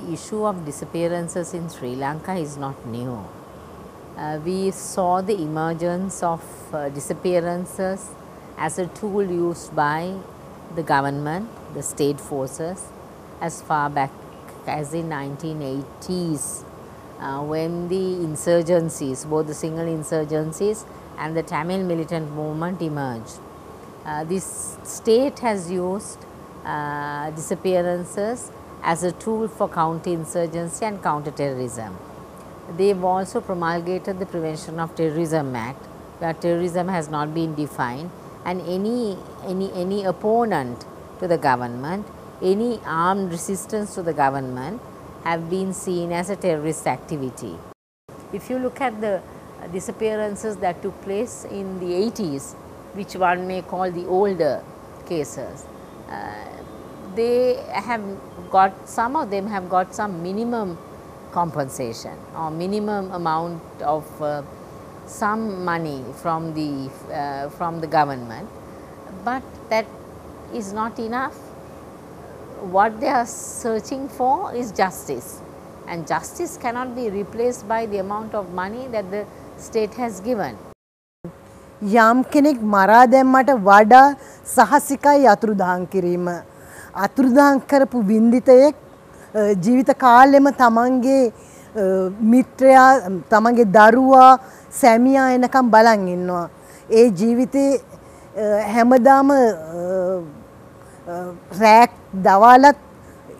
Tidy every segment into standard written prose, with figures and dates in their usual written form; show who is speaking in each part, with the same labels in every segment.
Speaker 1: The issue of disappearances in Sri Lanka is not new. We saw the emergence of disappearances as a tool used by the government, the state forces, as far back as the 1980s when the insurgencies, both the Sinhala insurgencies and the Tamil militant movement emerged. This state has used disappearances as a tool for counter-insurgency and counter-terrorism. They have also promulgated the Prevention of Terrorism Act, where terrorism has not been defined, and any opponent to the government, any armed resistance to the government have been seen as a terrorist activity. If you look at the disappearances that took place in the 80s, which one may call the older cases, they have got, some of them have got some minimum compensation or minimum amount of some money from the government, but that is not enough. What they are searching for is justice, and justice cannot be replaced by the amount of money that the state has given.
Speaker 2: යම් කෙනෙක් මරා දැම්මට වඩා සහසිකයි අතුරුදහන් කිරීම. අතුරුදහන් කරපු වින්දිතයෙක් ජීවිත කාලෙම තමන්ගේ මිත්‍රයා, තමන්ගේ දරුවා, සැමියා එනකම් බලන් ඉන්නවා. ඒ ජීවිතේ හැමදාම රැක් දවාලත්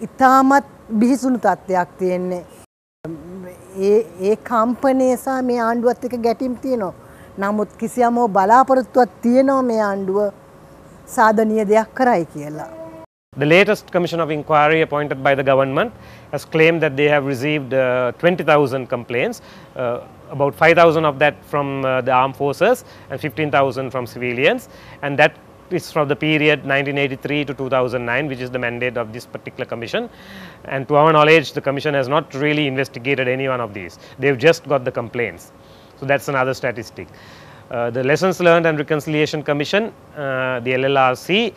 Speaker 2: ඉතාමත් බිහිසුණු තත්ත්වයක් තියෙන්නේ. ඒ කම්පනයේ සහ මේ ආණ්ඩුවත් එක්ක ගැටීම් තියෙනවා. නමුත් කිසියම් බලාපොරොත්තුවක් තියෙනවා මේ ආණ්ඩුව සාධනීය දෙයක් කරයි කියලා.
Speaker 3: The latest commission of inquiry appointed by the government has claimed that they have received 20,000 complaints, about 5,000 of that from the armed forces and 15,000 from civilians, and that is from the period 1983 to 2009, which is the mandate of this particular commission. And to our knowledge, the commission has not really investigated any one of these. They have just got the complaints. So that's another statistic. The Lessons Learned and Reconciliation Commission, the LLRC,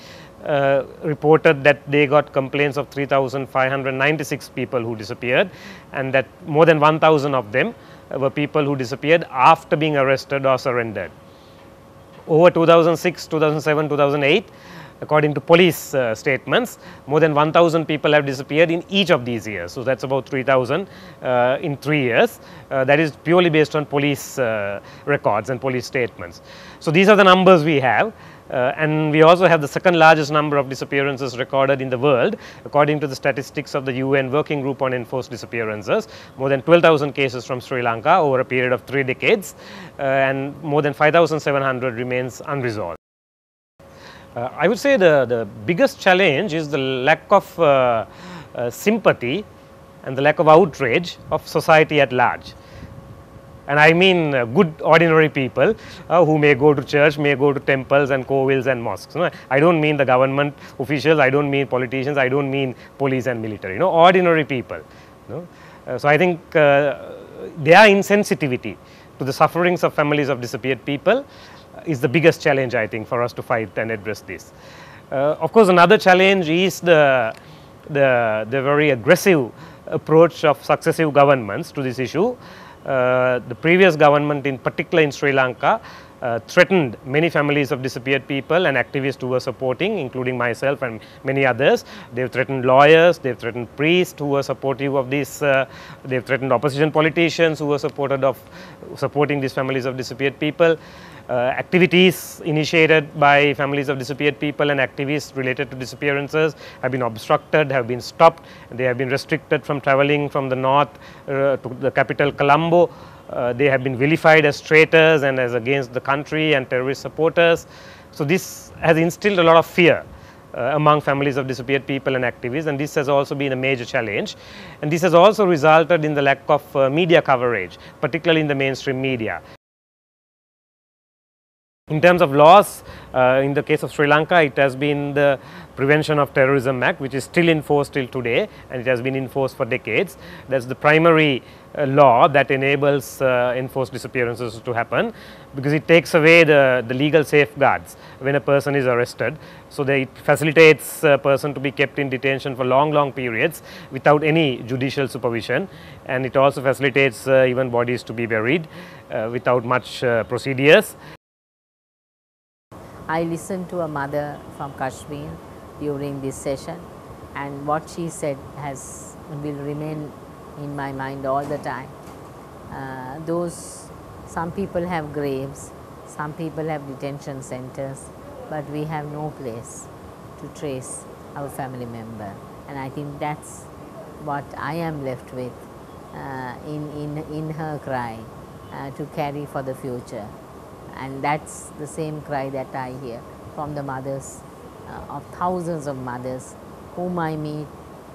Speaker 3: reported that they got complaints of 3,596 people who disappeared, and that more than 1,000 of them were people who disappeared after being arrested or surrendered. Over 2006, 2007, 2008, according to police statements, more than 1,000 people have disappeared in each of these years. So that's about 3,000 in 3 years. That is purely based on police records and police statements. So these are the numbers we have. And we also have the second largest number of disappearances recorded in the world, according to the statistics of the UN Working Group on Enforced Disappearances. More than 12,000 cases from Sri Lanka over a period of 3 decades, and more than 5,700 remains unresolved. I would say the biggest challenge is the lack of sympathy and the lack of outrage of society at large. And I mean good ordinary people who may go to church, may go to temples and kovils and mosques. I don't mean the government officials, I don't mean politicians, I don't mean police and military, ordinary people. So I think their insensitivity to the sufferings of families of disappeared people is the biggest challenge, I think, for us to fight and address this. Of course, another challenge is the very aggressive approach of successive governments to this issue. The previous government, in particular in Sri Lanka, threatened many families of disappeared people and activists who were supporting, including myself and many others. They have threatened lawyers, they have threatened priests who were supportive of this, they have threatened opposition politicians who were supporting these families of disappeared people. Activities initiated by families of disappeared people and activists related to disappearances have been obstructed, have been stopped, they have been restricted from travelling from the north to the capital Colombo. They have been vilified as traitors and as against the country and terrorist supporters. So this has instilled a lot of fear among families of disappeared people and activists, and this has also been a major challenge. And this has also resulted in the lack of media coverage, particularly in the mainstream media. In terms of laws, in the case of Sri Lanka, it has been the Prevention of Terrorism Act, which is still in force till today, and it has been in force for decades. That is the primary law that enables enforced disappearances to happen, because it takes away the legal safeguards when a person is arrested. So, it facilitates a person to be kept in detention for long periods without any judicial supervision, and it also facilitates even bodies to be buried without much procedures.
Speaker 1: I listened to a mother from Kashmir during this session, and what she said will remain in my mind all the time. Some people have graves, some people have detention centers, but we have no place to trace our family member, and I think that's what I am left with in her cry to carry for the future. And that's the same cry that I hear from the mothers of thousands of mothers whom I meet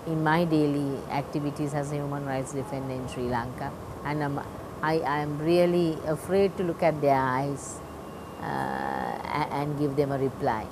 Speaker 1: in my daily activities as a human rights defender in Sri Lanka, and I am really afraid to look at their eyes and give them a reply.